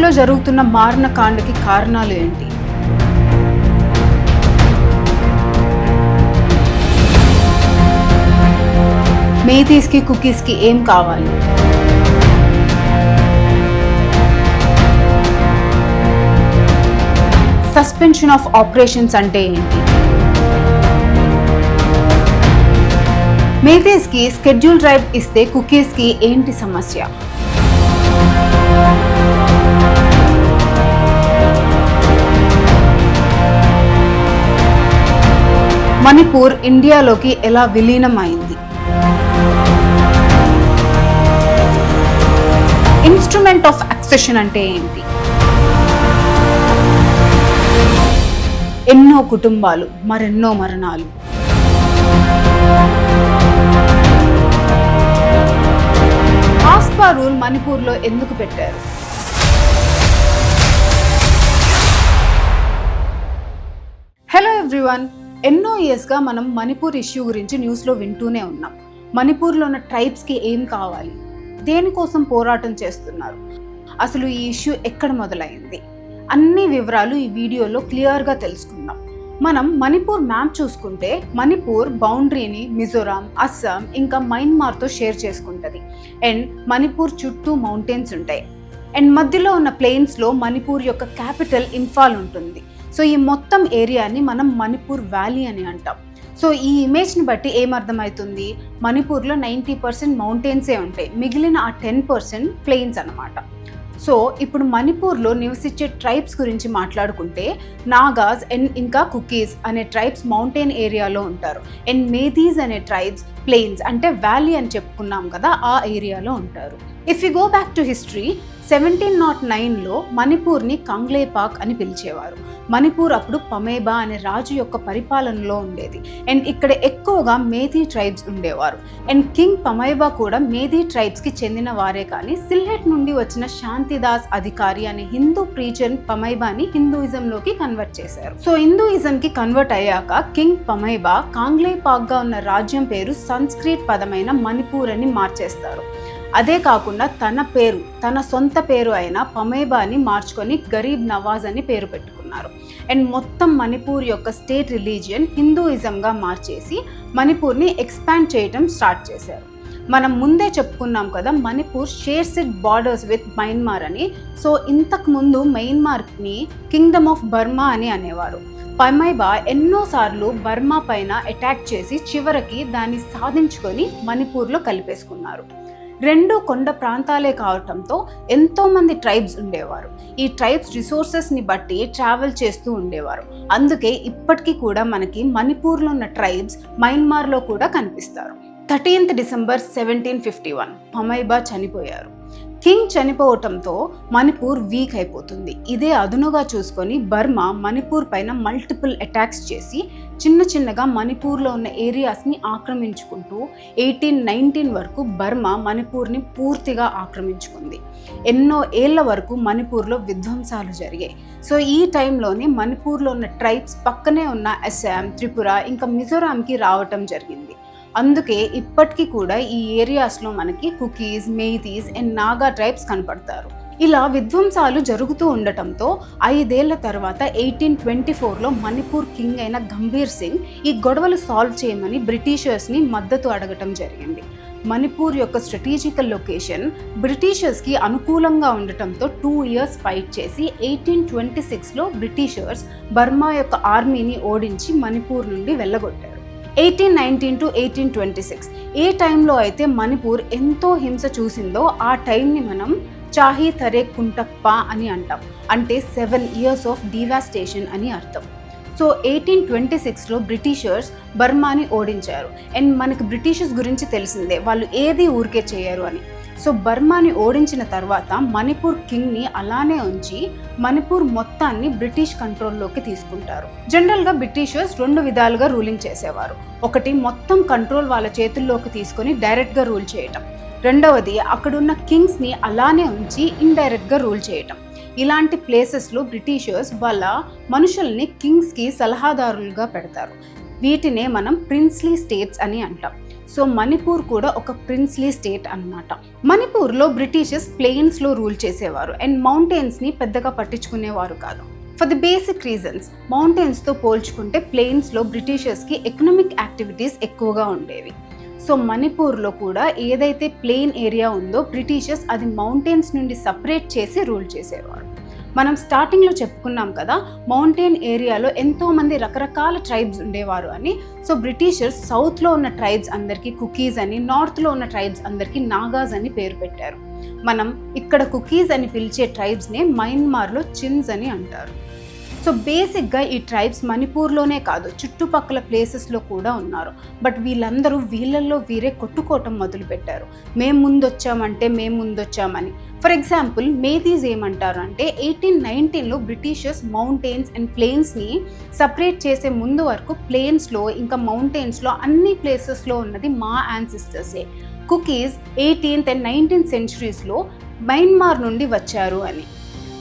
మధ్యలో జరుగుతున్న మారణ కాండకి కారణాలు ఏంటి? మేథీస్కి కుకీస్కి ఏం కావాలి? సస్పెన్షన్ ఆఫ్ ఆపరేషన్స్ అంటే ఏంటి? మేథీస్కి స్కెడ్యూల్ డ్రైవ్ ఇస్తే కుకీస్కి ఏంటి సమస్య? మణిపూర్ ఇండియాలోకి ఎలా విలీనం అయింది? ఇన్స్ట్రుమెంట్ ఆఫ్ అక్సెషన్ అంటే ఏంటి? ఎన్నో కుటుంబాలు, మరెన్నో మరణాలు. ఆస్పా రూల్ మణిపూర్లో ఎందుకు పెట్టారు? హలో ఎవ్రీవన్, ఎన్నో ఇయర్స్గా మనం మణిపూర్ ఇష్యూ గురించి న్యూస్లో వింటూనే ఉన్నాం. మణిపూర్లో ఉన్న ట్రైబ్స్కి ఏం కావాలి, దేనికోసం పోరాటం చేస్తున్నారు, అసలు ఈ ఇష్యూ ఎక్కడ మొదలైంది, అన్ని వివరాలు ఈ వీడియోలో క్లియర్గా తెలుసుకుందాం. మనం మణిపూర్ మ్యాప్ చూసుకుంటే మణిపూర్ బౌండరీని మిజోరాం, అస్సాం ఇంకా మయన్మార్తో షేర్ చేసుకుంటుంది. అండ్ మణిపూర్ చుట్టూ మౌంటైన్స్ ఉంటాయి. అండ్ మధ్యలో ఉన్న ప్లెయిన్స్లో మణిపూర్ యొక్క క్యాపిటల్ ఇంఫాల్ ఉంటుంది. సో ఈ మొత్తం ఏరియాని మనం మణిపూర్ వ్యాలీ అని అంటాం. సో ఈ ఇమేజ్ని బట్టి ఏమర్థమవుతుంది? మణిపూర్లో 90% మౌంటైన్సే ఉంటాయి, మిగిలిన ఆ 10% ప్లెయిన్స్ అన్నమాట. సో ఇప్పుడు మణిపూర్లో నివసించే ట్రైబ్స్ గురించి మాట్లాడుకుంటే నాగాస్ అండ్ ఇంకా కుకీస్ అనే ట్రైబ్స్ మౌంటైన్ ఏరియాలో ఉంటారు. అండ్ మేథీస్ అనే ట్రైబ్స్ ప్లెయిన్స్ అంటే వ్యాలీ అని చెప్పుకున్నాం కదా, ఆ ఏరియాలో ఉంటారు. If you go back to history, 1709లో మణిపూర్ని కంగ్లేపాక్ అని పిలిచేవారు. మణిపూర్ అప్పుడు పమేబా అనే రాజు యొక్క పరిపాలనలో ఉండేది. అండ్ ఇక్కడ ఎక్కువగా మేథీ ట్రైబ్స్ ఉండేవారు. అండ్ కింగ్ పమేబా కూడా మేథీ ట్రైబ్స్కి చెందిన వారే, కానీ సిల్హెట్ నుండి వచ్చిన శాంతిదాస్ అధికారి అనే హిందూ ప్రీచర్ పమేబాని హిందూయిజంలోకి కన్వర్ట్ చేశారు. సో హిందూయిజంకి కన్వర్ట్ అయ్యాక కింగ్ పమేబా కాంగ్లేపాక్గా ఉన్న రాజ్యం పేరు సంస్కృత్ పదమైన మణిపూర్ అని మార్చేస్తారు. అదే కాకుండా తన సొంత పేరు అయిన పమేబాని మార్చుకొని గరీబ్ నవాజ్ అని పేరు పెట్టుకున్నారు. అండ్ మొత్తం మణిపూర్ యొక్క స్టేట్ రిలీజియన్ హిందూయిజంగా మార్చేసి మణిపూర్ని ఎక్స్పాండ్ చేయటం స్టార్ట్ చేశారు. మనం ముందే చెప్పుకున్నాం కదా, Manipur shares it borders with Myanmar అని. సో ఇంతకు ముందు మయన్మార్ని కింగ్డమ్ ఆఫ్ బర్మా అని అనేవారు. పమేబా ఎన్నోసార్లు బర్మా పైన అటాక్ చేసి చివరికి దాన్ని సాధించుకొని మణిపూర్లో కలిపేసుకున్నారు. రెండు కొండ ప్రాంతాలే కావటంతో ఎంతో మంది ట్రైబ్స్ ఉండేవారు. ఈ ట్రైబ్స్ రిసోర్సెస్ని బట్టి ట్రావెల్ చేస్తూ ఉండేవారు. అందుకే ఇప్పటికీ కూడా మనకి మణిపూర్లో ఉన్న ట్రైబ్స్ మయన్మార్లో కూడా కనిపిస్తారు. 13th December 1751 పమేబా చనిపోయారు. కింగ్ చనిపోవటంతో మణిపూర్ వీక్ అయిపోతుంది. ఇదే అదునుగా చూసుకొని బర్మా మణిపూర్ పైన మల్టిపుల్ అటాక్స్ చేసి చిన్నగా మణిపూర్లో ఉన్న ఏరియాస్ని ఆక్రమించుకుంటూ 1819 వరకు బర్మా మణిపూర్ని పూర్తిగా ఆక్రమించుకుంది. ఎన్నో ఏళ్ల వరకు మణిపూర్లో విధ్వంసాలు జరిగాయి. సో ఈ టైంలోనే మణిపూర్లో ఉన్న ట్రైబ్స్ పక్కనే ఉన్న అస్సాం, త్రిపుర ఇంకా మిజోరాంకి రావటం జరిగింది. అందుకే ఇప్పటికీ కూడా ఈ ఏరియాస్లో మనకి కుకీస్, మేథీస్ అండ్ నాగా ట్రైబ్స్ కనపడతారు. ఇలా విధ్వంసాలు జరుగుతూ ఉండటంతో 5 ఏళ్ల తర్వాత 1824లో మణిపూర్ కింగ్ అయిన గంభీర్ సింగ్ ఈ గొడవలు సాల్వ్ చేయమని బ్రిటిషర్స్ని మద్దతు అడగటం జరిగింది. మణిపూర్ యొక్క స్ట్రాటజికల్ లొకేషన్ బ్రిటిషర్స్కి అనుకూలంగా ఉండటంతో 2 years ఫైట్ చేసి 1826లో బ్రిటిషర్స్ బర్మా యొక్క ఆర్మీని ఓడించి మణిపూర్ నుండి వెళ్ళగొట్టారు. 1819 to 1826 ఏ టైంలో అయితే మణిపూర్ ఎంతో హింస చూసిందో ఆ టైంని మనం చాహీ థరే కుంటప్పా అని అంటాం. అంటే 7 years ఆఫ్ డివాస్టేషన్ అని అర్థం. సో 1826లో బ్రిటిషర్స్ బర్మాని ఓడించారు. అండ్ మనకి బ్రిటిషర్స్ గురించి తెలిసిందే, వాళ్ళు ఏది ఊరికే చేయరు అని. సో బర్మాని ఓడించిన తర్వాత మణిపూర్ కింగ్ని అలానే ఉంచి మణిపూర్ మొత్తాన్ని బ్రిటిష్ కంట్రోల్లోకి తీసుకుంటారు. జనరల్గా బ్రిటిషర్స్ 2 విధాలుగా రూలింగ్ చేసేవారు. ఒకటి, మొత్తం కంట్రోల్ వాళ్ళ చేతుల్లోకి తీసుకొని డైరెక్ట్గా రూల్ చేయటం. రెండవది, అక్కడున్న కింగ్స్ని అలానే ఉంచి ఇండైరెక్ట్గా రూల్ చేయటం. ఇలాంటి ప్లేసెస్లో బ్రిటిషర్స్ వాళ్ళ మనుషుల్ని కింగ్స్కి సలహాదారులుగా పెడతారు. వీటినే మనం ప్రిన్స్లీ స్టేట్స్ అని అంటాం. సో మణిపూర్ కూడా ఒక ప్రిన్స్లీ స్టేట్ అన్నమాట. మణిపూర్లో బ్రిటిషర్స్ ప్లెయిన్స్లో రూల్ చేసేవారు అండ్ మౌంటైన్స్ని పెద్దగా పట్టించుకునేవారు కాదు. ఫర్ ది బేసిక్ రీజన్స్, మౌంటైన్స్తో పోల్చుకుంటే ప్లెయిన్స్లో బ్రిటిషర్స్కి ఎకనామిక్ యాక్టివిటీస్ ఎక్కువగా ఉండేవి. సో మణిపూర్లో కూడా ఏదైతే ప్లెయిన్ ఏరియా ఉందో బ్రిటిషర్స్ అది మౌంటైన్స్ నుండి సపరేట్ చేసి రూల్ చేసేవారు. మనం స్టార్టింగ్లో చెప్పుకున్నాం కదా, మౌంటైన్ ఏరియాలో ఎంతోమంది రకరకాల ట్రైబ్స్ ఉండేవారు అని. సో బ్రిటిషర్స్ సౌత్లో ఉన్న ట్రైబ్స్ అందరికీ కుకీస్ అని, నార్త్లో ఉన్న ట్రైబ్స్ అందరికీ నాగాస్ అని పేరు పెట్టారు. మనం ఇక్కడ కుకీస్ అని పిలిచే ట్రైబ్స్నే మయన్మార్లో చిన్స్ అని అంటారు. సో బేసిక్గా ఈ ట్రైబ్స్ మణిపూర్లోనే కాదు, చుట్టుపక్కల ప్లేసెస్లో కూడా ఉన్నారు. బట్ వీళ్ళందరూ వీళ్ళల్లో వీరే కొట్టుకోవటం మొదలుపెట్టారు. మేము ముందొచ్చామని. ఫర్ ఎగ్జాంపుల్, మేథీస్ ఏమంటారు అంటే 1819లో బ్రిటిషర్స్ మౌంటైన్స్ అండ్ ప్లెయిన్స్ని సపరేట్ చేసే ముందు వరకు ప్లెయిన్స్లో ఇంకా మౌంటైన్స్లో అన్ని ప్లేసెస్లో ఉన్నది మా యాన్సిస్టర్సే. Kukis 18th and 19th centuries Myanmar నుండి వచ్చారు అని.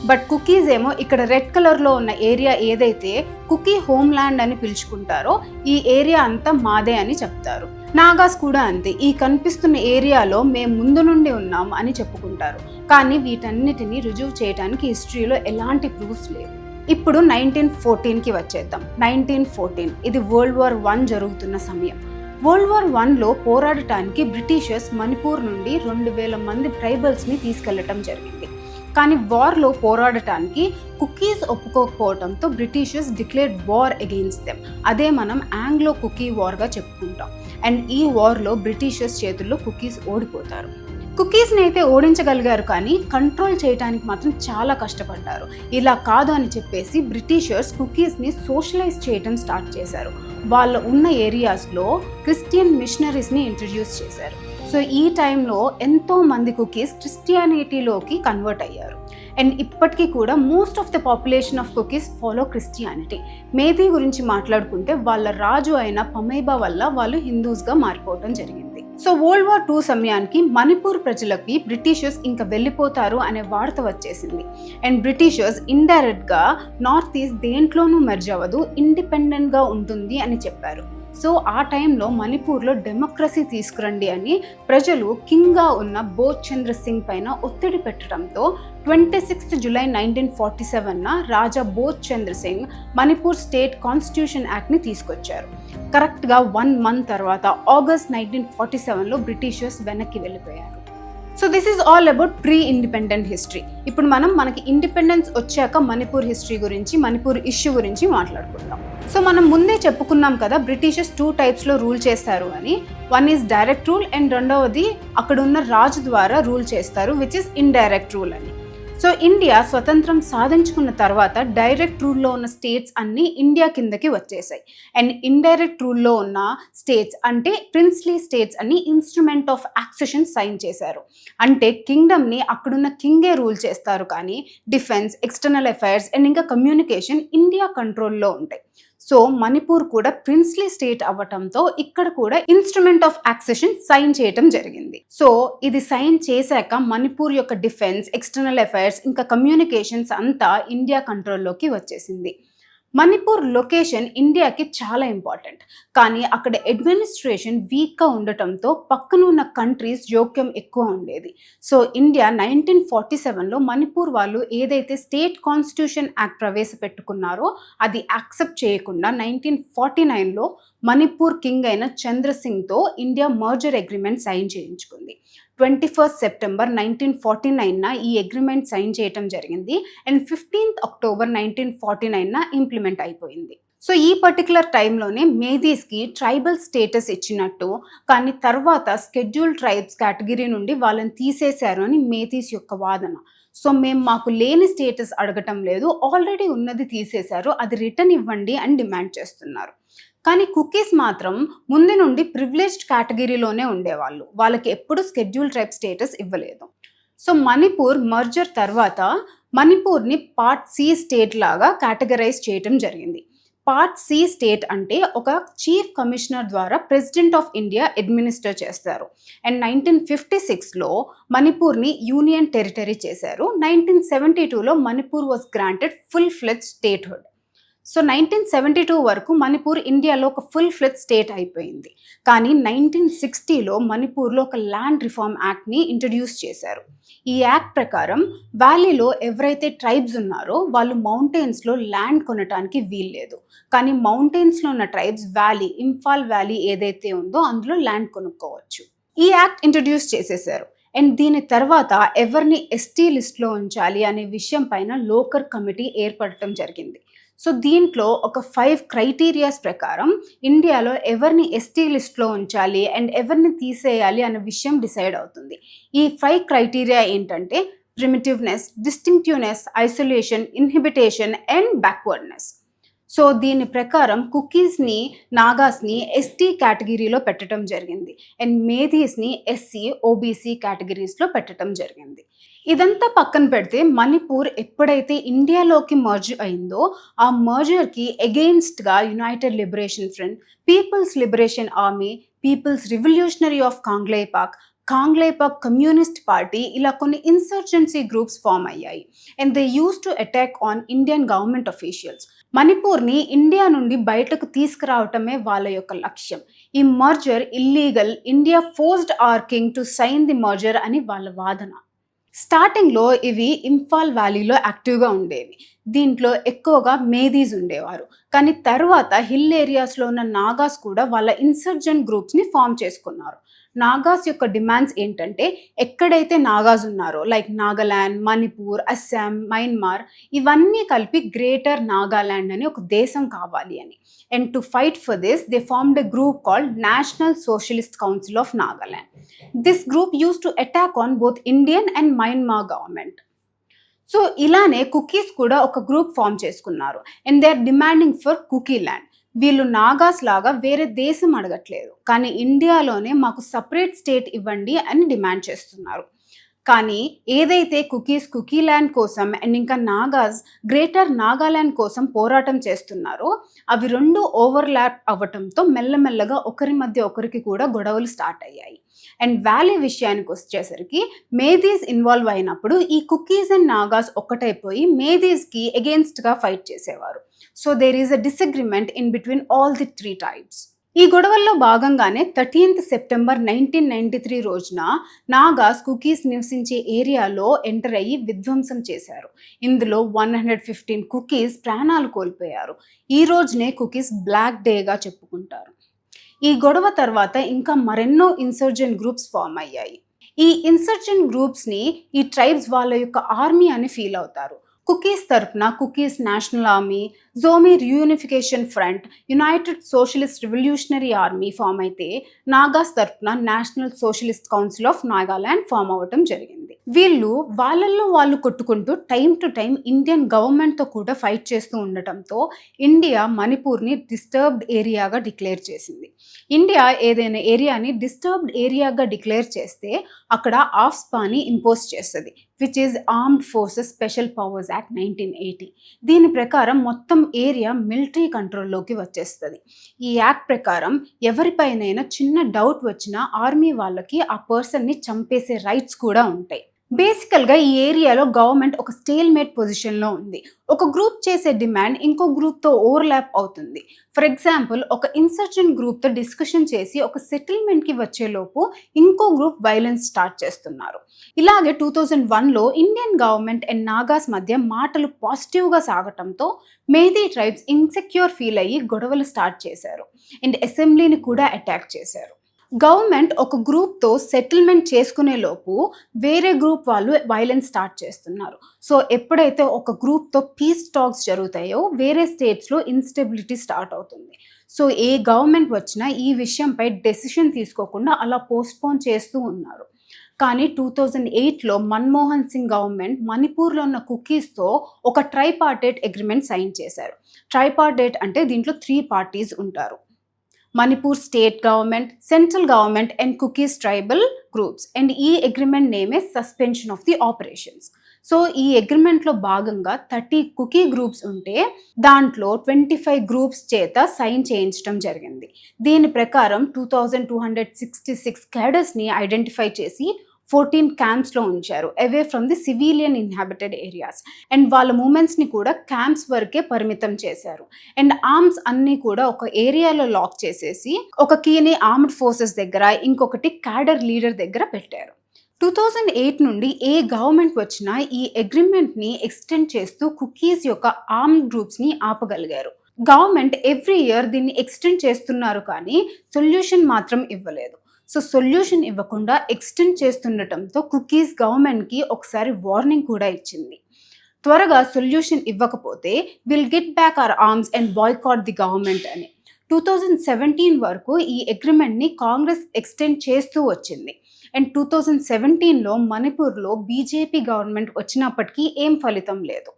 బట్ కుకీస్ ఏమో ఇక్కడ రెడ్ కలర్లో ఉన్న ఏరియా ఏదైతే కుకీ హోమ్ల్యాండ్ అని పిలుచుకుంటారో ఈ ఏరియా అంతా మాదే అని చెప్తారు. నాగాస్ కూడా అంతే, ఈ కనిపిస్తున్న ఏరియాలో మేము ముందు నుండి ఉన్నాం అని చెప్పుకుంటారు. కానీ వీటన్నిటిని రుజువు చేయడానికి హిస్టరీలో ఎలాంటి ప్రూఫ్స్ లేవు. ఇప్పుడు 1914కి వచ్చేద్దాం. 1914 ఇది World War I జరుగుతున్న సమయం. World War Iలో పోరాడటానికి బ్రిటిషర్స్ మణిపూర్ నుండి 2000 మంది ట్రైబల్స్ని తీసుకెళ్లటం జరిగింది. కానీ వార్లో పోరాడటానికి కుకీస్ ఒప్పుకోకపోవడంతో Britishers declared war against them. అదే మనం ఆంగ్లో కుకీ వార్గా చెప్పుకుంటాం. అండ్ ఈ వార్లో బ్రిటిషర్స్ చేతుల్లో కుకీస్ ఓడిపోతారు. కుకీస్ని అయితే ఓడించగలిగారు కానీ కంట్రోల్ చేయడానికి మాత్రం చాలా కష్టపడ్డారు. ఇలా కాదు అని చెప్పేసి బ్రిటిషర్స్ కుకీస్ని సోషలైజ్ చేయడం స్టార్ట్ చేశారు. వాళ్ళ ఉన్న ఏరియాస్లో క్రిస్టియన్ మిషనరీస్ని ఇంట్రడ్యూస్ చేశారు. సో ఈ టైంలో ఎంతో మంది కుకీస్ క్రిస్టియానిటీలోకి కన్వర్ట్ అయ్యారు. అండ్ ఇప్పటికీ కూడా most of the population of cookies follow Christianity. Methi గురించి మాట్లాడుకుంటే వాళ్ళ రాజు అయిన పమైబా వల్ల వాళ్ళు హిందూస్గా మారిపోవడం జరిగింది. సో World War II సమయానికి మణిపూర్ ప్రజలకి బ్రిటిషర్స్ ఇంకా వెళ్ళిపోతారు అనే వార్త వచ్చేసింది. అండ్ బ్రిటిషర్స్ ఇండైరెక్ట్గా నార్త్ ఈస్ట్ దేంట్లోనూ మెర్జ్ అవ్వదు, ఇండిపెండెంట్గా ఉంటుంది అని చెప్పారు. సో ఆ టైంలో మణిపూర్లో డెమోక్రసీ తీసుకురండి అని ప్రజలు కింగ్గా ఉన్న బోధ్ చంద్ర సింగ్ పైన ఒత్తిడి పెట్టడంతో 26 జూలై 1947న రాజా బోధ్ చంద్ర సింగ్ మణిపూర్ స్టేట్ కాన్స్టిట్యూషన్ యాక్ట్ని తీసుకొచ్చారు. కరెక్ట్గా 1 month తర్వాత ఆగస్ట్ 1947లో బ్రిటిషర్స్ వెనక్కి వెళ్ళిపోయారు. So this is all about pre independent history. ఇప్పుడు మనకి ఇండిపెండెన్స్ వచ్చాక మణిపూర్ హిస్టరీ గురించి, మణిపూర్ ఇష్యూ గురించి మాట్లాడుకుందాం. సో మనం ముందే చెప్పుకున్నాం కదా, బ్రిటిషర్స్ 2 typesలో రూల్ చేస్తారు అని. One is direct rule and రెండవది అక్కడున్న రాజు ద్వారా రూల్ చేస్తారు, విచ్ ఇస్ ఇండైరెక్ట్ రూల్ అని. సో ఇండియా స్వతంత్రం సాధించుకున్న తర్వాత డైరెక్ట్ రూల్లో ఉన్న స్టేట్స్ అన్నీ ఇండియా కిందకి వచ్చేసాయి. అండ్ ఇండైరెక్ట్ రూల్లో ఉన్న స్టేట్స్ అంటే ప్రిన్స్లీ స్టేట్స్ అని ఇన్స్ట్రుమెంట్ ఆఫ్ యాక్సెషన్ సైన్ చేశారు. అంటే కింగ్డమ్ని అక్కడున్న కింగే రూల్ చేస్తారు, కానీ డిఫెన్స్, ఎక్స్టర్నల్ అఫైర్స్ అండ్ ఇంకా కమ్యూనికేషన్ ఇండియా కంట్రోల్లో ఉంటాయి. సో మణిపూర్ కూడా ప్రిన్స్లీ స్టేట్ అవ్వటంతో ఇక్కడ కూడా ఇన్స్ట్రుమెంట్ ఆఫ్ యాక్సెషన్ సైన్ చేయటం జరిగింది. సో ఇది సైన్ చేశాక మణిపూర్ యొక్క డిఫెన్స్, ఎక్స్టర్నల్ అఫైర్స్ ఇంకా కమ్యూనికేషన్స్ అంతా ఇండియా కంట్రోల్లోకి వచ్చేసింది. మణిపూర్ లొకేషన్ ఇండియాకి చాలా ఇంపార్టెంట్, కానీ అక్కడ అడ్మినిస్ట్రేషన్ వీక్గా ఉండటంతో పక్కన ఉన్న కంట్రీస్ జోక్యం ఎక్కువ ఉండేది. సో ఇండియా 1947లో మణిపూర్ వాళ్ళు ఏదైతే స్టేట్ కాన్స్టిట్యూషన్ యాక్ట్ ప్రవేశపెట్టుకున్నారో అది యాక్సెప్ట్ చేయకుండా 1949లో మణిపూర్ కింగ్ అయిన చంద్రసింగ్తో ఇండియా మర్జర్ అగ్రిమెంట్ సైన్ చేయించుకుంది. 21 సెప్టెంబర్ 1949న ఈ అగ్రిమెంట్ సైన్ చేయటం జరిగింది. అండ్ 15 అక్టోబర్ 1949న ఇంప్లిమెంట్ అయిపోయింది. సో ఈ పర్టికులర్ టైంలోనే మేధీస్కి ట్రైబల్ స్టేటస్ ఇచ్చినట్టు, కానీ తర్వాత స్కెడ్యూల్ ట్రైబ్స్ కేటగిరీ నుండి వాళ్ళని తీసేశారు అని మేధీస్ యొక్క వాదన. సో మాకు లేని స్టేటస్ అడగటం లేదు, ఆల్రెడీ ఉన్నది తీసేశారు, అది రిటర్న్ ఇవ్వండి అని డిమాండ్ చేస్తున్నారు. కానీ కుకీస్ మాత్రం ముందు నుండి ప్రివిలేజ్డ్ కేటగిరీలోనే ఉండేవాళ్ళు, వాళ్ళకి ఎప్పుడు స్కెడ్యూల్ ట్రైబ్ స్టేటస్ ఇవ్వలేదు. సో మణిపూర్ మర్జర్ తర్వాత మణిపూర్ని పార్ట్ సి స్టేట్ లాగా కేటగరైజ్ చేయటం జరిగింది. పార్ట్ సి స్టేట్ అంటే ఒక చీఫ్ కమిషనర్ ద్వారా ప్రెసిడెంట్ ఆఫ్ ఇండియా అడ్మినిస్టర్ చేస్తారు. అండ్ 1956లో మణిపూర్ని యూనియన్ టెరిటరీ చేశారు. 1972లో Manipur was granted full fledge statehood. So 1972 వరకు మణిపూర్ ఇండియాలో ఒక ఫుల్ ఫ్లెడ్జ్ స్టేట్ అయిపోయింది. కానీ 1960లో మణిపూర్లో ఒక ల్యాండ్ రిఫార్మ్ యాక్ట్ని ఇంట్రడ్యూస్ చేశారు. ఈ యాక్ట్ ప్రకారం వ్యాలీలో ఎవరైతే ట్రైబ్స్ ఉన్నారో వాళ్ళు మౌంటైన్స్లో ల్యాండ్ కొనటానికి వీల్లేదు. కానీ మౌంటైన్స్లో ఉన్న ట్రైబ్స్ ఇంఫాల్ వ్యాలీ ఏదైతే ఉందో అందులో ల్యాండ్ కొనుక్కోవచ్చు. ఈ యాక్ట్ ఇంట్రడ్యూస్ చేసేసారు. అండ్ దీని తర్వాత ఎవరిని ఎస్టీ లిస్ట్లో ఉంచాలి అనే విషయం పైన లోకల్ కమిటీ ఏర్పడటం జరిగింది. సో దీంట్లో ఒక 5 క్రైటీరియాస్ ప్రకారం ఇండియాలో ఎవరిని ఎస్టీ లిస్ట్లో ఉంచాలి అండ్ ఎవరిని తీసేయాలి అనే విషయం డిసైడ్ అవుతుంది. ఈ 5 క్రైటీరియా ఏంటంటే primitiveness, distinctiveness, isolation, inhabitation and backwardness. So దీని ప్రకారం కుకీస్ని, నాగాస్ని ఎస్టీ కేటగిరీలో పెట్టడం జరిగింది అండ్ మేధీస్ని ఎస్సీ, ఓబీసీ కేటగిరీస్లో పెట్టడం జరిగింది. ఇదంతా పక్కన పెడితే మణిపూర్ ఎప్పుడైతే ఇండియాలోకి మర్జ్ అయిందో ఆ మర్జర్కి అగెయిన్స్ట్గా united liberation front, people's liberation army, people's revolutionary of Kangleipak communist party ఇలా కొన్ని ఇన్సర్జెన్సీ గ్రూప్స్ ఫామ్ అయ్యాయి and they use to attack on Indian government officials. మణిపూర్ని ఇండియా నుండి బయటకు తీసుకురావటమే వాళ్ళ యొక్క లక్ష్యం. ఈ merger illegal, India forced our king to sign the merger అని వాళ్ళ వాదన. స్టార్టింగ్లో ఇవి ఇంఫాల్ వ్యాలీలో యాక్టివ్గా ఉండేవి. దీంట్లో ఎక్కువగా మేధీస్ ఉండేవారు. కానీ తర్వాత హిల్ ఏరియాస్లో ఉన్న నాగాస్ కూడా వాళ్ళ ఇన్సర్జెంట్ గ్రూప్స్ని ఫామ్ చేసుకున్నారు. నాగాస్ యొక్క డిమాండ్స్ ఏంటంటే ఎక్కడైతే నాగాస్ ఉన్నారో లైక్ నాగాల్యాండ్, మణిపూర్, అస్సాం, మయన్మార్ ఇవన్నీ కలిపి గ్రేటర్ నాగాల్యాండ్ అని ఒక దేశం కావాలి అని. And to fight for this they formed a group called national socialist council of Nagaland. This group use to attack on both Indian and Myanmar government. So ఇలానే కుకీస్ కూడా ఒక గ్రూప్ ఫామ్ చేసుకున్నారు and they are demanding for Kuki land. వీళ్ళు నాగాస్ లాగా వేరే దేశం అడగట్లేదు, కానీ ఇండియాలోనే మాకు సపరేట్ స్టేట్ ఇవ్వండి అని డిమాండ్ చేస్తున్నారు. కానీ ఏదైతే కుకీ ల్యాండ్ కోసం అండ్ ఇంకా నాగాస్ గ్రేటర్ నాగాల్యాండ్ కోసం పోరాటం చేస్తున్నారో అవి రెండు ఓవర్లాప్ అవ్వటంతో మెల్లమెల్లగా ఒకరి మధ్య ఒకరికి కూడా గొడవలు స్టార్ట్ అయ్యాయి. అండ్ వ్యాలీ విషయానికి వచ్చేసరికి మేధీస్ ఇన్వాల్వ్ అయినప్పుడు ఈ కుకీస్ అండ్ నాగాస్ ఒక్కటైపోయి మేధీస్కి అగెయిన్స్ట్గా ఫైట్ చేసేవారు. So there is a disagreement in between all the 3 tribes. ఈ గొడవల్లో భాగంగానే 13th September 1993 రోజున నాగాస్ కుకీస్ నివసించే ఏరియాలో ఎంటర్ అయ్యి విధ్వంసం చేశారు. ఇందులో 115 కుకీస్ ప్రాణాలు కోల్పోయారు. ఈ రోజునే కుకీస్ బ్లాక్ డేగా చెప్పుకుంటారు. ఈ గొడవ తర్వాత ఇంకా మరెన్నో ఇన్సర్జెంట్ గ్రూప్స్ ఫామ్ అయ్యాయి. ఈ ఇన్సర్జెంట్ గ్రూప్స్ని ఈ ట్రైబ్స్ వాళ్ళ యొక్క ఆర్మీ అని ఫీల్ అవుతారు. కుకీస్ తరపున Kukis national army, Zomi reunification front, united socialist revolutionary army form అయితే నాగాస్ తరపున national socialist council of Nagaland form అవ్వటం జరిగింది. వీళ్ళు వాళ్ళల్లో వాళ్ళు కొట్టుకుంటూ టైం టు టైం ఇండియన్ గవర్నమెంట్తో కూడా ఫైట్ చేస్తూ ఉండటంతో ఇండియా మణిపూర్ని డిస్టర్బ్డ్ ఏరియాగా డిక్లేర్ చేసింది. ఇండియా ఏదైనా ఏరియాని డిస్టర్బ్డ్ ఏరియాగా డిక్లేర్ చేస్తే అక్కడ ఆఫ్స్పాని ఇంపోజ్ చేస్తుంది, which is armed forces special powers act 1980. దీని ప్రకారం మొత్తం ఏరియా మిలిటరీ కంట్రోల్లోకి వచ్చేస్తుంది. ఈ యాక్ట్ ప్రకారం ఎవరిపైనైనా చిన్న డౌట్ వచ్చినా ఆర్మీ వాళ్ళకి ఆ పర్సన్ని చంపేసే రైట్స్ కూడా ఉంటాయి. బేసికల్గా ఈ ఏరియాలో గవర్నమెంట్ ఒక స్టేల్మేట్ పొజిషన్లో ఉంది. ఒక గ్రూప్ చేసే డిమాండ్ ఇంకో గ్రూప్తో ఓవర్లాప్ అవుతుంది. ఫర్ ఎగ్జాంపుల్, ఒక ఇన్సర్జెంట్ గ్రూప్తో డిస్కషన్ చేసి ఒక సెటిల్మెంట్కి వచ్చేలోపు ఇంకో గ్రూప్ వైలెన్స్ స్టార్ట్ చేస్తున్నారు. ఇలాగే 2001లో ఇండియన్ గవర్నమెంట్ అండ్ నాగాస్ మధ్య మాటలు పాజిటివ్గా సాగటంతో మేధీ ట్రైబ్స్ ఇన్సెక్యూర్ ఫీల్ అయ్యి గొడవలు స్టార్ట్ చేశారు అండ్ అసెంబ్లీని కూడా అటాక్ చేశారు. గవర్నమెంట్ ఒక గ్రూప్తో సెటిల్మెంట్ చేసుకునే లోపు వేరే గ్రూప్ వాళ్ళు వైలెన్స్ స్టార్ట్ చేస్తున్నారు. సో ఎప్పుడైతే ఒక గ్రూప్తో పీస్ టాక్స్ జరుగుతాయో వేరే స్టేట్స్లో ఇన్స్టెబిలిటీ స్టార్ట్ అవుతుంది. సో ఏ గవర్నమెంట్ వచ్చినా ఈ విషయంపై డెసిషన్ తీసుకోకుండా అలా పోస్ట్పోన్ చేస్తూ ఉన్నారు. కానీ 2008లో మన్మోహన్ సింగ్ గవర్నమెంట్ మణిపూర్లో ఉన్న కుకీస్తో ఒక ట్రైపార్టైట్ అగ్రిమెంట్ సైన్ చేశారు. ట్రైపార్టైట్ అంటే దీంట్లో 3 parties ఉంటారు: Manipur state government, central government and Kukis tribal groups. And ఈ అగ్రిమెంట్ నేమే suspension of the operations. So ఈ అగ్రిమెంట్లో భాగంగా 30 కుకీ గ్రూప్స్ ఉంటే దాంట్లో 25 గ్రూప్స్ చేత సైన్ చేయించడం జరిగింది. దీని ప్రకారం 2266 క్యాడర్స్ని ఐడెంటిఫై చేసి 14 క్యాంప్స్లో ఉంచారు, away from the civilian inhabited areas. And వాళ్ళ మూమెంట్స్ని కూడా క్యాంప్స్ వరకే పరిమితం చేశారు. అండ్ ఆర్మ్స్ అన్నీ కూడా ఒక ఏరియాలో లాక్ చేసేసి ఒక కీని ఆర్మ్డ్ ఫోర్సెస్ దగ్గర, ఇంకొకటి క్యాడర్ లీడర్ దగ్గర పెట్టారు. 2008 నుండి ఏ గవర్నమెంట్ వచ్చినా ఈ అగ్రిమెంట్ని ఎక్స్టెండ్ చేస్తూ కుకీస్ యొక్క ఆర్మ్డ్ గ్రూప్స్ని ఆపగలిగారు. గవర్నమెంట్ ఎవ్రీ ఇయర్ దీన్ని ఎక్స్టెండ్ చేస్తున్నారు కానీ సొల్యూషన్ మాత్రం ఇవ్వలేదు. సో సొల్యూషన్ ఇవ్వకుండా ఎక్స్టెండ్ చేస్తుండటంతో కుకీస్ గవర్నమెంట్కి ఒకసారి వార్నింగ్ కూడా ఇచ్చింది. త్వరగా సొల్యూషన్ ఇవ్వకపోతే will get back our arms and boycott the government అని. 2017 వరకు ఈ అగ్రిమెంట్ని కాంగ్రెస్ ఎక్స్టెండ్ చేస్తూ వచ్చింది. అండ్ 2017లో మణిపూర్లో బీజేపీ గవర్నమెంట్ వచ్చినప్పటికీ ఏం ఫలితం లేదు.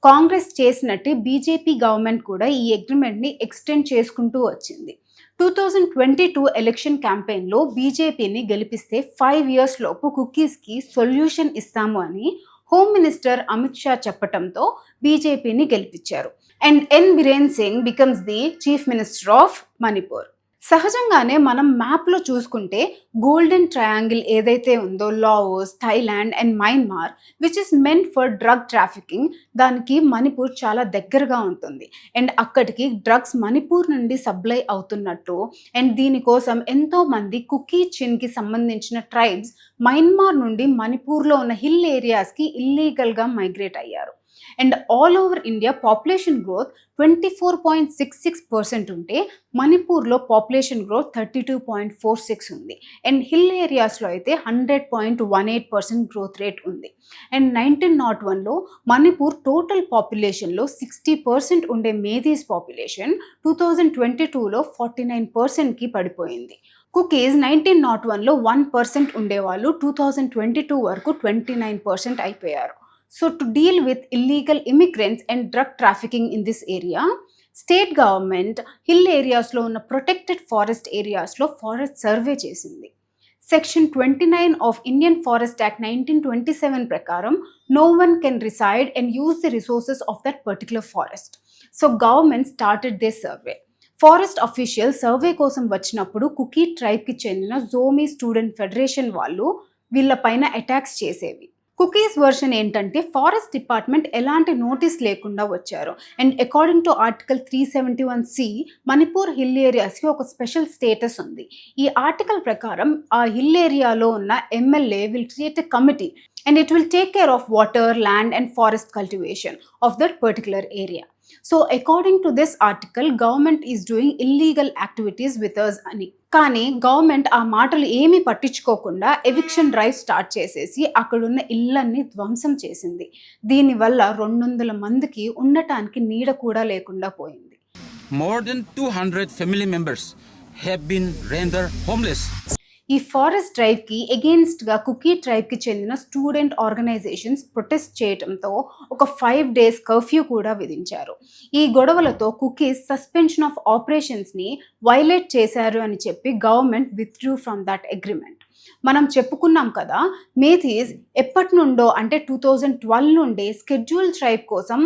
కాంగ్రెస్ చేసినట్టే బీజేపీ గవర్నమెంట్ కూడా ఈ అగ్రిమెంట్ని ఎక్స్టెండ్ చేసుకుంటూ వచ్చింది. 2022 ఎలక్షన్ క్యాంపెయిన్లో బీజేపీని గెలిపిస్తే 5 years లోపు కుకీస్కి సొల్యూషన్ ఇస్తాము అని హోమ్ మినిస్టర్ అమిత్ షా చెప్పడంతో బీజేపీని గెలిపించారు. And N Biren Singh becomes the chief minister of Manipur. సహజంగానే మనం మ్యాప్లో చూసుకుంటే గోల్డెన్ ట్రయాంగిల్ ఏదైతే ఉందో, Laos, Thailand and Myanmar, which is meant for drug trafficking, దానికి మణిపూర్ చాలా దగ్గరగా ఉంటుంది. అండ్ అక్కడికి డ్రగ్స్ మణిపూర్ నుండి సప్లై అవుతున్నట్టు, అండ్ దీనికోసం ఎంతోమంది కుకీ చిన్కి సంబంధించిన ట్రైబ్స్ మయన్మార్ నుండి మణిపూర్లో ఉన్న హిల్ ఏరియాస్కి ఇల్లీగల్గా మైగ్రేట్ అయ్యారు. And all over India population growth 24.66% ఉంటే మణిపూర్లో పాపులేషన్ గ్రోత్ 32.46 ఉంది. అండ్ హిల్ ఏరియాస్లో అయితే 100.18% గ్రోత్ రేట్ ఉంది. అండ్ 1901లో మణిపూర్ టోటల్ పాపులేషన్లో 60% ఉండే మేధీస్ పాపులేషన్ 2022లో 49%కి పడిపోయింది. కుకీస్ 1901లో 1% ఉండేవాళ్ళు 2022 వరకు 29% అయిపోయారు. So to deal with illegal immigrants and drug trafficking in this area, state government hill areas lo ఉన్న protected forest areas లో forest survey చేసింది. Section 29 of Indian Forest Act 1927 ప్రకారం no one can reside and use the resources of that particular forest. So government started this survey. Forest official survey కోసం వచ్చినప్పుడు కుకీ ట్రైబ్కి చెందిన Zomi student federation వాళ్ళు వీళ్ళపైన attacks చేసేవి. కుకీస్ వర్షన్ ఏంటంటే ఫారెస్ట్ డిపార్ట్మెంట్ ఎలాంటి నోటీస్ లేకుండా వచ్చారు. And according to article 371C Manipur hill ఏరియాస్కి ఒక స్పెషల్ స్టేటస్ ఉంది. ఈ ఆర్టికల్ ప్రకారం ఆ హిల్ ఏరియాలో ఉన్న MLA will create a committee and it will take care of water, land and forest cultivation of that particular area. So according to this article, government is doing illegal activities with us ani. కానీ government ఆ మాటలు ఏమీ పట్టించుకోకుండా eviction drive start చేసేసి అక్కడున్న ఇళ్ళన్ని ధ్వంసం చేసింది. దీనివల్ల 200 మందికి ఉండటానికి నీడ కూడా లేకుండా పోయింది. More than 200 family members have been rendered homeless. ఈ ఫారెస్ట్ డ్రైవ్కి ఎగెయిన్స్ట్గా కుకీ ట్రైబ్కి చెందిన స్టూడెంట్ ఆర్గనైజేషన్స్ ప్రొటెస్ట్ చేయడంతో ఒక 5 days కర్ఫ్యూ కూడా విధించారు. ఈ గొడవలతో కుకీస్ సస్పెన్షన్ ఆఫ్ ఆపరేషన్స్ని వైలేట్ చేశారు అని చెప్పి government withdraw from that agreement. మనం చెప్పుకున్నాం కదా, మేథీస్ ఎప్పటి నుండో అంటే 2012 నుండే స్కెడ్యూల్ ట్రైబ్ కోసం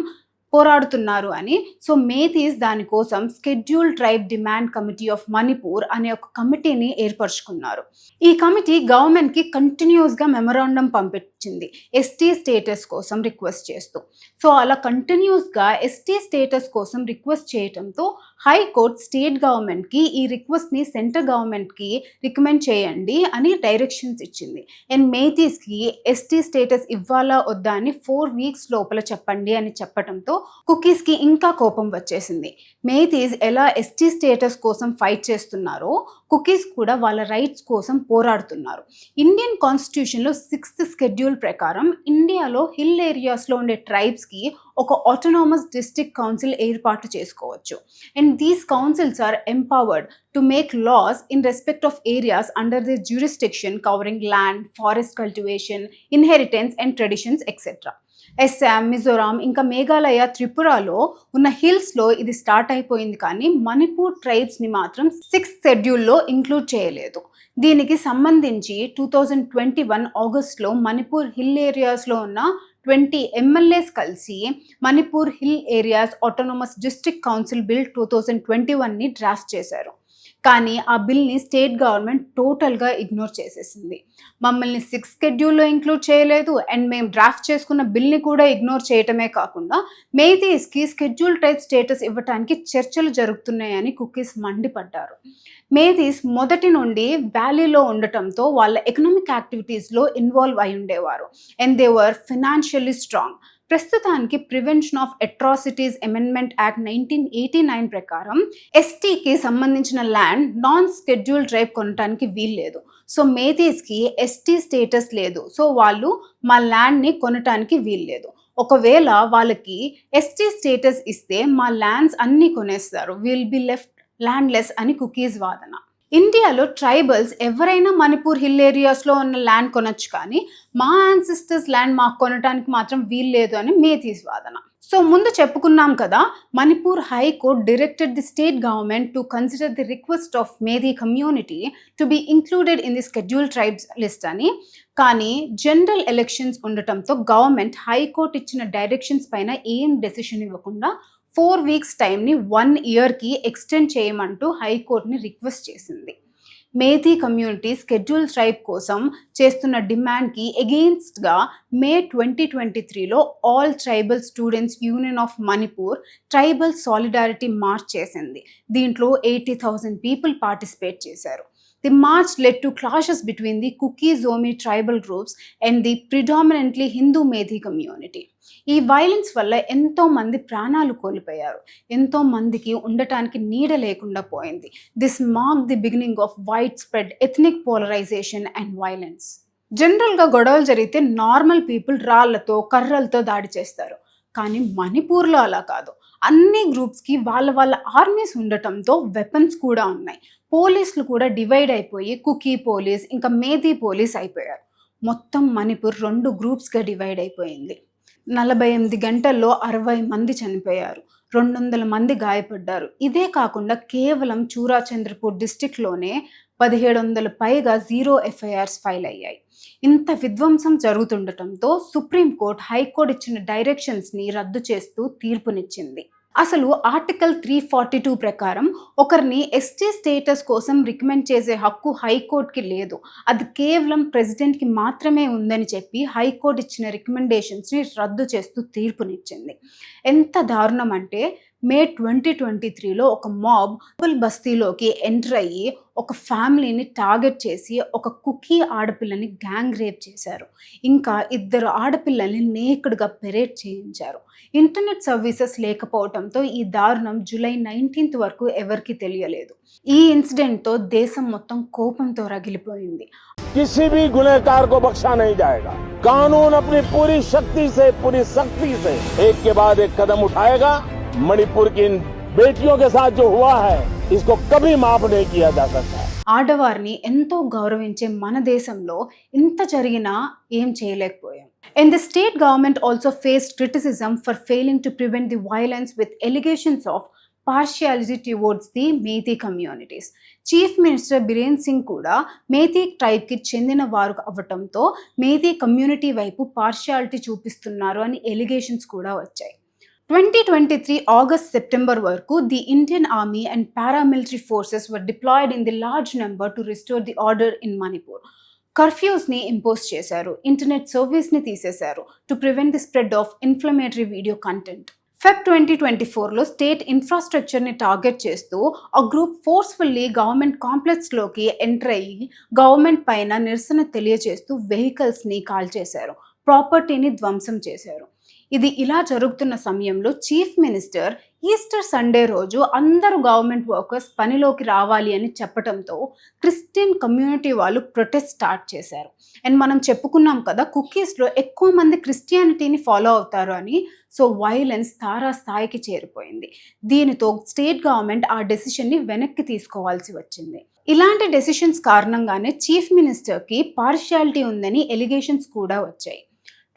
పోరాడుతున్నారు అని. సో మేథీస్ దానికోసం schedule tribe demand committee of Manipur అనే ఒక కమిటీని ఏర్పరచుకున్నారు. ఈ కమిటీ గవర్నమెంట్కి కంటిన్యూస్గా మెమరాండం పంపించింది ఎస్టీ స్టేటస్ కోసం రిక్వెస్ట్ చేస్తూ. సో అలా కంటిన్యూస్గా ఎస్టీ స్టేటస్ కోసం రిక్వెస్ట్ చేయడంతో హైకోర్టు స్టేట్ గవర్నమెంట్కి ఈ రిక్వెస్ట్ని సెంట్రల్ గవర్నమెంట్కి రికమెండ్ చేయండి అని డైరెక్షన్స్ ఇచ్చింది. అండ్ మేథీస్కి ఎస్టీ స్టేటస్ ఇవ్వాలా వద్దా అని 4 weeks లోపల చెప్పండి అని చెప్పడంతో కుకీస్కి ఇంకా కోపం వచ్చేసింది. మేథీస్ ఎలా ఎస్టీ స్టేటస్ కోసం ఫైట్ చేస్తున్నారో కుకీస్ కూడా వాళ్ళ రైట్స్ కోసం పోరాడుతున్నారు. ఇండియన్ కాన్స్టిట్యూషన్లో 6th షెడ్యూల్ ప్రకారం ఇండియాలో హిల్ ఏరియాస్లో ఉండే ట్రైబ్స్కి ఒక ఆటోనామస్ డిస్ట్రిక్ట్ కౌన్సిల్ ఏర్పాటు చేసుకోవచ్చు. And these councils are empowered to make laws in respect of areas under the jurisdiction covering land, forest cultivation, inheritance and traditions etcetera. Assam, Mizoram ఇంకా మేఘాలయ, త్రిపురలో ఉన్న హిల్స్లో ఇది స్టార్ట్ అయిపోయింది కానీ మణిపూర్ ట్రైబ్స్ని మాత్రం 6th షెడ్యూల్లో ఇంక్లూడ్ చేయలేదు. దీనికి సంబంధించి 2021 ఆగస్ట్లో మణిపూర్ హిల్ ఏరియాస్లో ఉన్న 20 MLAs కలిసి Manipur hill areas autonomous district council bill 2021ని డ్రాఫ్ట్ చేశారు. కానీ ఆ బిల్ని స్టేట్ గవర్నమెంట్ టోటల్గా ఇగ్నోర్ చేసేసింది. మమ్మల్ని 6th షెడ్యూల్లో ఇంక్లూడ్ చేయలేదు అండ్ మేము డ్రాఫ్ట్ చేసుకున్న బిల్ని కూడా ఇగ్నోర్ చేయటమే కాకుండా మేథీస్కి షెడ్యూల్ ట్రైబ్ స్టేటస్ ఇవ్వడానికి చర్చలు జరుగుతున్నాయని కుకీస్ మండిపడ్డారు. మేథీస్ మొదటి నుండి వ్యాలీలో ఉండటంతో వాళ్ళ ఎకనామిక్ యాక్టివిటీస్లో ఇన్వాల్వ్ అయి ఉండేవారు and they were financially strong. ప్రస్తుతానికి prevention of atrocities amendment act 1989 ప్రకారం ఎస్టీకి సంబంధించిన ల్యాండ్ నాన్ షెడ్యూల్ ట్రైబ్ కొనడానికి వీల్లేదు. సో మేథీస్కి ఎస్టీ స్టేటస్ లేదు, సో వాళ్ళు మా ల్యాండ్ని కొనటానికి వీల్లేదు. ఒకవేళ వాళ్ళకి ఎస్టీ స్టేటస్ ఇస్తే మా ల్యాండ్స్ అన్నీ కొనేస్తారు, విల్ బి లెఫ్ట్ ల్యాండ్లెస్ అని కుకీస్ వాదన. ఇండియాలో ట్రైబల్స్ ఎవరైనా మణిపూర్ హిల్ ఏరియాస్లో ఉన్న ల్యాండ్ కొనొచ్చు, కానీ మా యాన్సిస్టర్స్ ల్యాండ్ మాకు కొనడానికి మాత్రం వీల్లేదు అని మేథీస్ వాదన. సో ముందు చెప్పుకున్నాం కదా, Manipur high court directed the state government to consider the request of methi community to be included in the schedule tribes list అని. కానీ జనరల్ ఎలక్షన్స్ ఉండటంతో గవర్నమెంట్ హైకోర్టు ఇచ్చిన డైరెక్షన్స్ పైన ఏం డెసిషన్ ఇవ్వకుండా 4 weeks టైంని 1 yearకి ఎక్స్టెండ్ చేయమంటూ హైకోర్టుని రిక్వెస్ట్ చేసింది. మేథీ కమ్యూనిటీ షెడ్యూల్ ట్రైబ్ కోసం చేస్తున్న డిమాండ్కి ఎగెయిన్స్ట్గా మే 2023లో all tribal students union of Manipur tribal solidarity march చేసింది. దీంట్లో 80,000 పీపుల్ పార్టిసిపేట్ చేశారు. The march led to clashes between the Kuki-Zomi tribal groups and the predominantly Hindu Methi community. ఈ వైలెన్స్ వల్ల ఎంతో మంది ప్రాణాలు కోల్పోయారు, ఎంతో మందికి ఉండటానికి నీడ లేకుండా పోయింది. This mark the beginning of wide spread ethnic polarisation and violence. జనరల్గా గొడవలు జరిగితే నార్మల్ పీపుల్ రాళ్లతో కర్రలతో దాడి చేస్తారు, కానీ మణిపూర్లో అలా కాదు. అన్ని గ్రూప్స్కి వాళ్ళ ఆర్మీస్ ఉండటంతో వెపన్స్ కూడా ఉన్నాయి. పోలీసులు కూడా డివైడ్ అయిపోయి కుకీ పోలీస్ ఇంకా మేథీ పోలీస్ అయిపోయారు. మొత్తం మణిపూర్ 2 గ్రూప్స్గా డివైడ్ అయిపోయింది. 48 గంటల్లో 60 మంది చనిపోయారు, 200 మంది గాయపడ్డారు. ఇదే కాకుండా కేవలం చూరాచంద్రపూర్ డిస్టిక్లోనే 1700 పైగా 0 FIRs ఫైల్ అయ్యాయి. ఇంత విధ్వంసం జరుగుతుండటంతో సుప్రీంకోర్టు హైకోర్టు ఇచ్చిన డైరెక్షన్స్ని రద్దు చేస్తూ తీర్పునిచ్చింది. అసలు ఆర్టికల్ 342 ప్రకారం ఒకరిని ఎస్టీ స్టేటస్ కోసం రికమెండ్ చేసే హక్కు హైకోర్టుకి లేదు, అది కేవలం ప్రెసిడెంట్కి మాత్రమే ఉందని చెప్పి హైకోర్టు ఇచ్చిన రికమెండేషన్స్ని రద్దు చేస్తూ తీర్పునిచ్చింది. ఎంత దారుణం అంటే మే 2023లో ఒక మాబ్ బస్తీలోకి ఎంటర్ అయ్యి ఒక ఫ్యామిలీని టార్గెట్ చేసి ఒక కుకీ ఆడపిల్లని గ్యాంగ్ రేప్ చేశారు. ఇంకా 2 ఆడపిల్లల్ని నేకుడుగా పెరేడ్ చేయించారు. ఇంటర్నెట్ సర్వీసెస్ లేకపోవడంతో ఈ దారుణం జూలై 19th వరకు ఎవరికీ తెలియలేదు. ఈ ఇన్సిడెంట్తో దేశం మొత్తం కోపంతో రగిలిపోయింది. किसी भी गुनहगार को बख्शा नहीं जाएगा. कानून अपनी पूरी शक्ति से, पूरी सख्ती से एक के बाद एक कदम उठाएगा. मणिपुर की इन बेटियों के साथ जो हुआ है, इसको कभी माफ नहीं किया जा सकता. ఆడవారిని ఎంతో గౌరవించే మన దేశంలో ఇంత జరిగినా ఏం చేయలేకపోయాం. And the state government also faced criticism for failing to prevent the violence with allegations of partiality towards the Methi communities. Chief minister Biren Singh కూడా మేథీ ట్రైబ్కి చెందిన వారు అవ్వటంతో మేథీ కమ్యూనిటీ వైపు పార్షియాలిటీ చూపిస్తున్నారు అని ఎలిగేషన్స్ కూడా వచ్చాయి. 2023 August-September వరకు the Indian army and paramilitary forces were deployed in the large number to restore the order in Manipur. కర్ఫ్యూస్ని ఇంపోజ్ చేశారు, ఇంటర్నెట్ సర్వీస్ని తీసేశారు to prevent the spread of inflammatory video content. Feb 2024లో స్టేట్ ఇన్ఫ్రాస్ట్రక్చర్ని target చేస్తూ ఆ group forcefully government కాంప్లెక్స్లోకి enter అయ్యి గవర్నమెంట్ పైన నిరసన తెలియజేస్తూ వెహికల్స్ని కాల్చేశారు, ప్రాపర్టీని ధ్వంసం చేశారు. ఇది ఇలా జరుగుతున్న సమయంలో చీఫ్ మినిస్టర్ ఈస్టర్ సండే రోజు అందరూ గవర్నమెంట్ వర్కర్స్ పనిలోకి రావాలి అని చెప్పడంతో క్రిస్టియన్ కమ్యూనిటీ వాళ్ళు ప్రొటెస్ట్ స్టార్ట్ చేశారు. అండ్ మనం చెప్పుకున్నాం కదా, కుకీస్లో ఎక్కువ మంది క్రిస్టియానిటీని ఫాలో అవుతారు అని. సో వైలెన్స్ తారాస్థాయికి చేరిపోయింది. దీనితో స్టేట్ గవర్నమెంట్ ఆ డెసిషన్ని వెనక్కి తీసుకోవాల్సి వచ్చింది. ఇలాంటి డెసిషన్స్ కారణంగానే చీఫ్ మినిస్టర్కి పార్షియాలిటీ ఉందని ఎలిగేషన్స్ కూడా వచ్చాయి.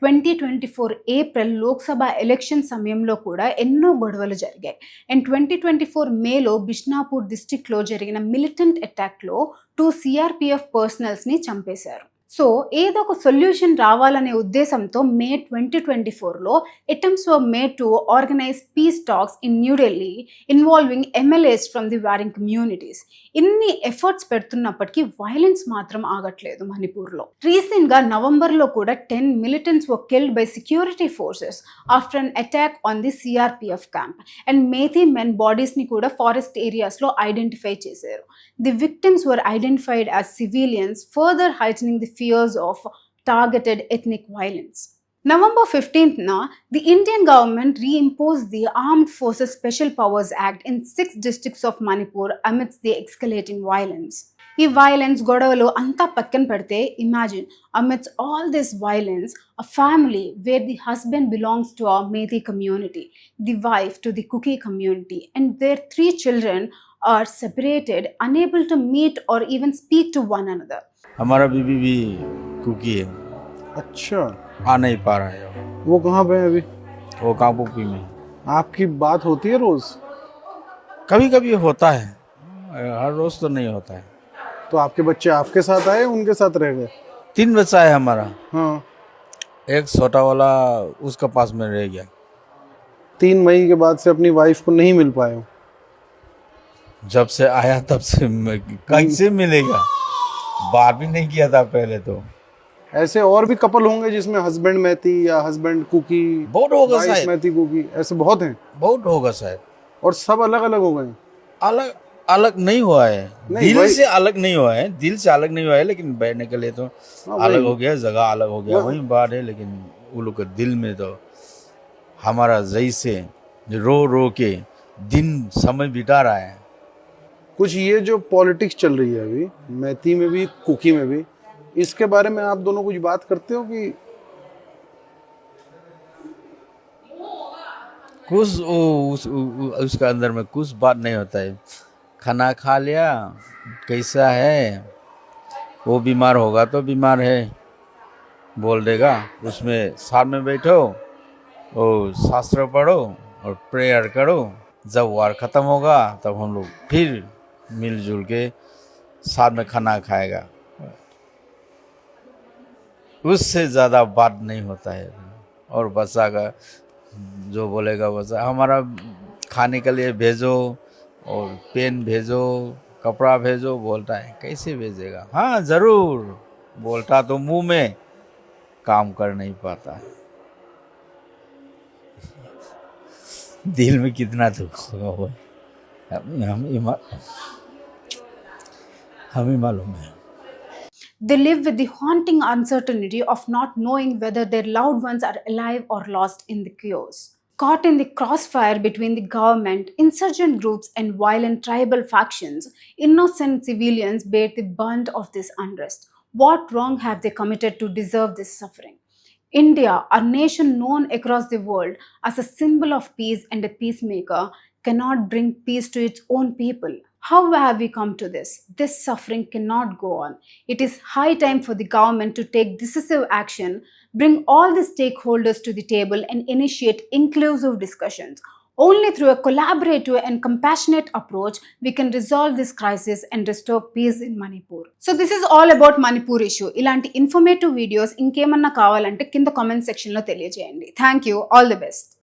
2024 ఏప్రిల్ లోక్సభ ఎలక్షన్ సమయంలో కూడా ఎన్నో గొడవలు జరిగాయి. అండ్ 2024 మేలో బిష్నాపూర్ డిస్టిక్లో జరిగిన మిలిటెంట్ అటాక్లో 2 CRPF పర్సనల్స్ని చంపేశారు. సో ఏదో ఒక సొల్యూషన్ రావాలనే ఉద్దేశంతో మే 2024లో attempts were made to organize peace talks in New Delhi involving MLAs from the warring communities. ఇన్ని ఎఫర్ట్స్ పెడుతున్నప్పటికీ వైలెన్స్ మాత్రం ఆగట్లేదు మణిపూర్లో. రీసెంట్గా నవంబర్లో కూడా 10 militants were killed by security forces after an attack on the CRPF camp. And Methi men bodies ni kuda forest areas lo identify చేశారు. The victims were identified as civilians, further heightening the fears of targeted ethnic violence. November 15th na, the Indian government reimposed the Armed Forces Special Powers Act in 6 districts of Manipur amidst the escalating violence. ఈ violence గొడవలు అంతా పక్కన పెడితే imagine amidst all this violence, a family where the husband belongs to a Methi community, the wife to the Kuki community, and their 3 children are separated, unable to meet or even speak to one another. हमारा बीबी भी cookie है, अच्छा, आ नहीं पा रहा है वो कहाँ पे है अभी? वो कापुपी में। आपकी बात होती है रोज? कभी कभी होता है, हर रोज तो नहीं होता है। तो आपके बच्चे आपके साथ आए, उनके साथ रह गए? 3 बच्चा है हमारा, हाँ, एक छोटा वाला उसका पास में रह गया। 3 मई के बाद से अपनी वाइफ को नहीं मिल पाए हो? जब से आया तब से कैसे मिलेगा, बात भी नहीं किया था पहले तो। ऐसे और भी कपल होंगे जिसमें हस्बैंड मैती या हस्बैंड कुकी, बहुत होगा वाइफ शायद, मैती कुकी, ऐसे बहुत हैं बहुत होगा शायद। और सब अलग अलग हो गए। अलग अलग नहीं हुआ है, नहीं, दिल वही- से अलग नहीं हुआ है, दिल से अलग नहीं हुआ है, लेकिन बैठने के लिए तो हाँ, अलग वही। हो गया, जगह अलग हो गया, वही। वही बात है। लेकिन वो लोग के दिल में तो हमारा जैसे रो रो के दिन समय बिता रहा है। कुछ ये जो पॉलिटिक्स चल रही है अभी मैती में भी कुकी में भी, इसके बारे में आप दोनों कुछ बात करते हो कि कुछ उसका अंदर में कुछ बात नहीं होता है। खाना खा लिया, कैसा है, वो बीमार होगा तो बीमार है बोल देगा, उसमें साथ में बैठो और शास्त्र पढ़ो और प्रेयर करो, जब वार ख़त्म होगा तब हम लोग फिर मिलजुल के साथ में खाना खाएगा। उससे ज़्यादा बात नहीं होता है। और बच्चा का जो बोलेगा बच्चा, हमारा खाने के लिए भेजो और पेन भेजो, कपड़ा भेजो, बोलता है कैसे भेजेगा। हाँ ज़रूर बोलता तो मुंह में, काम कर नहीं पाता है। दिल में कितना दुख होगा वो हमें मालूम है। They live with the haunting uncertainty of not knowing whether their loved ones are alive or lost in the chaos. Caught in the crossfire between the government, insurgent groups, and violent tribal factions, innocent civilians bear the brunt of this unrest. What wrong have they committed to deserve this suffering? India, a nation known across the world as a symbol of peace and a peacemaker, cannot bring peace to its own people. How have we come to this? This suffering cannot go on. It is high time for the government to take decisive action, bring all the stakeholders to the table, and initiate inclusive discussions. Only through a collaborative and compassionate approach we can resolve this crisis and restore peace in Manipur. So this is all about Manipur issue. ఇలాంటి informative videos ఇంకేమన్నా కావాలంటే కింద comment section లో తెలియజేయండి. Thank you. All the best.